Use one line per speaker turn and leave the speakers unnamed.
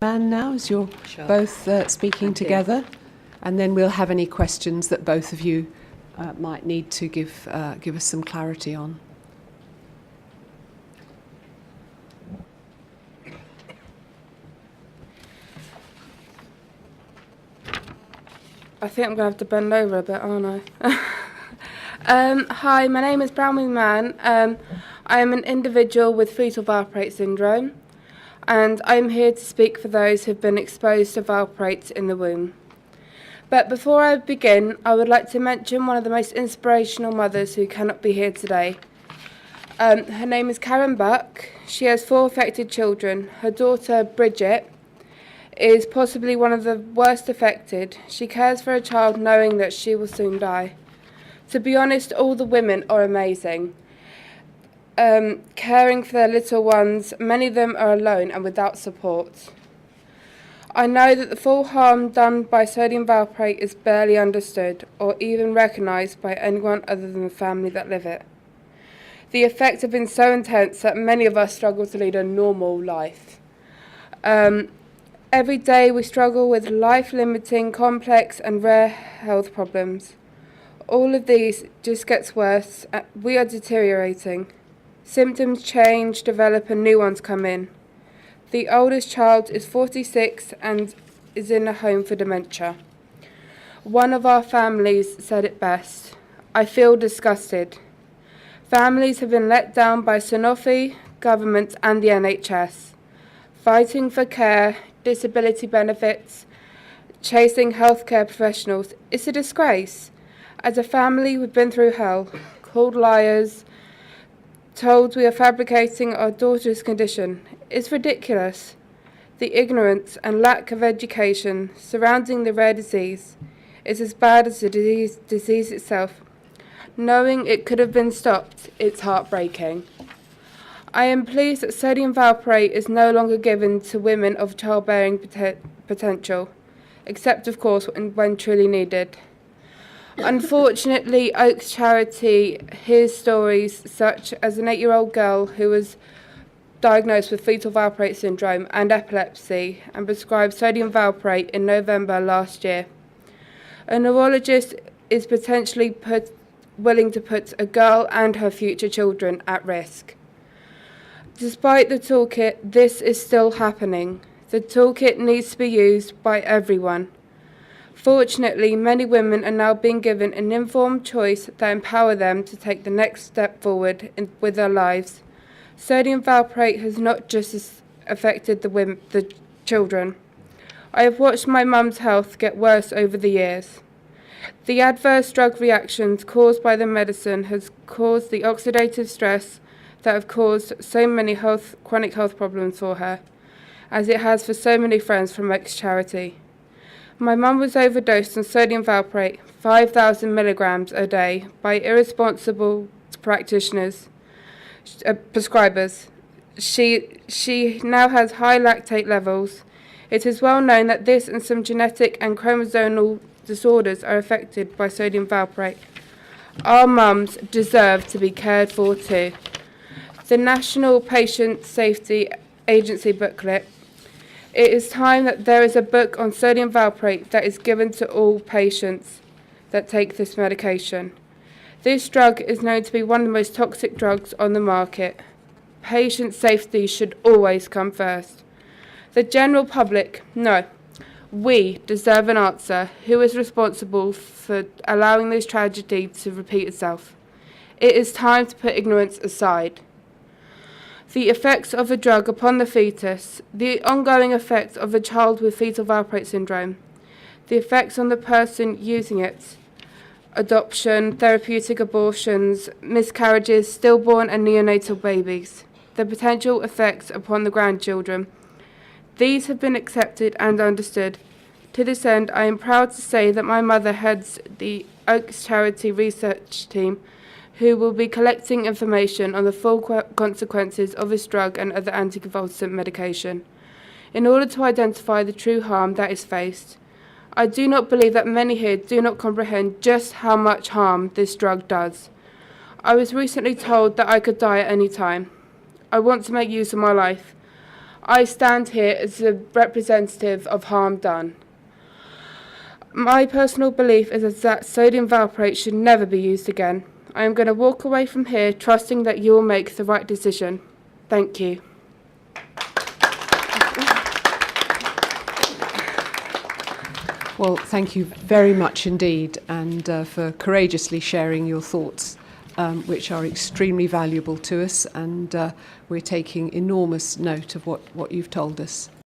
Mann now, as you're
Sure.
both speaking
Thank you.
together, and then we'll have any questions that both of you might need to give us some clarity on.
I think I'm going to have to bend over a bit, aren't I? Hi, my name is Branwen Mann. I am an individual with fetal valproate syndrome, and I'm here to speak for those who have been exposed to valproate in the womb. But before I begin, I would like to mention one of the most inspirational mothers who cannot be here today. Her name is Karen Buck. She has 4 affected children. Her daughter, Bridget, is possibly one of the worst affected. She cares for her child knowing that she will soon die. To be honest, all the women are amazing. Caring for their little ones, many of them are alone and without support. I know that the full harm done by sodium valproate is barely understood or even recognised by anyone other than the family that live it. The effects have been so intense that many of us struggle to lead a normal life. Every day we struggle with life-limiting, complex and rare health problems. All of these just gets worse. We are deteriorating. Symptoms change, develop and new ones come in. The oldest child is 46 and is in a home for dementia. One of our families said it best: "I feel disgusted." Families have been let down by Sanofi, government and the NHS. Fighting for care, disability benefits, chasing healthcare professionals. It's a disgrace. As a family, we've been through hell, called liars, told we are fabricating our daughter's condition. It's ridiculous. The ignorance and lack of education surrounding the rare disease is as bad as the disease itself. Knowing it could have been stopped, it's heartbreaking. I am pleased that sodium valproate is no longer given to women of childbearing potential, except of course when truly needed. Unfortunately, Oaks Charity hears stories such as an 8-year-old girl who was diagnosed with fetal valproate syndrome and epilepsy and prescribed sodium valproate in November last year. A neurologist is potentially willing to put a girl and her future children at risk. Despite the toolkit, this is still happening. The toolkit needs to be used by everyone. Fortunately, many women are now being given an informed choice that empower them to take the next step forward with their lives. Sodium valproate has not just affected the children. I have watched my mum's health get worse over the years. The adverse drug reactions caused by the medicine has caused the oxidative stress that have caused so many chronic health problems for her, as it has for so many friends from Oaks Charity. My mum was overdosed on sodium valproate, 5,000 milligrams a day, by irresponsible practitioners, prescribers. She now has high lactate levels. It is well known that this and some genetic and chromosomal disorders are affected by sodium valproate. Our mums deserve to be cared for too. The National Patient Safety Agency booklet. It is time that there is a book on sodium valproate that is given to all patients that take this medication. This drug is known to be one of the most toxic drugs on the market. Patient safety should always come first. The general public, no. We deserve an answer. Who is responsible for allowing this tragedy to repeat itself? It is time to put ignorance aside. The effects of a drug upon the fetus, the ongoing effects of a child with fetal valproate syndrome, the effects on the person using it, adoption, therapeutic abortions, miscarriages, stillborn and neonatal babies, the potential effects upon the grandchildren. These have been accepted and understood. To this end, I am proud to say that my mother heads the Oaks Charity research team, who will be collecting information on the full consequences of this drug and other anticonvulsant medication, in order to identify the true harm that is faced. I do not believe that many here do not comprehend just how much harm this drug does. I was recently told that I could die at any time. I want to make use of my life. I stand here as a representative of harm done. My personal belief is that sodium valproate should never be used again. I am going to walk away from here trusting that you will make the right decision. Thank you.
Well, thank you very much indeed, and for courageously sharing your thoughts, which are extremely valuable to us, and we're taking enormous note of what you've told us.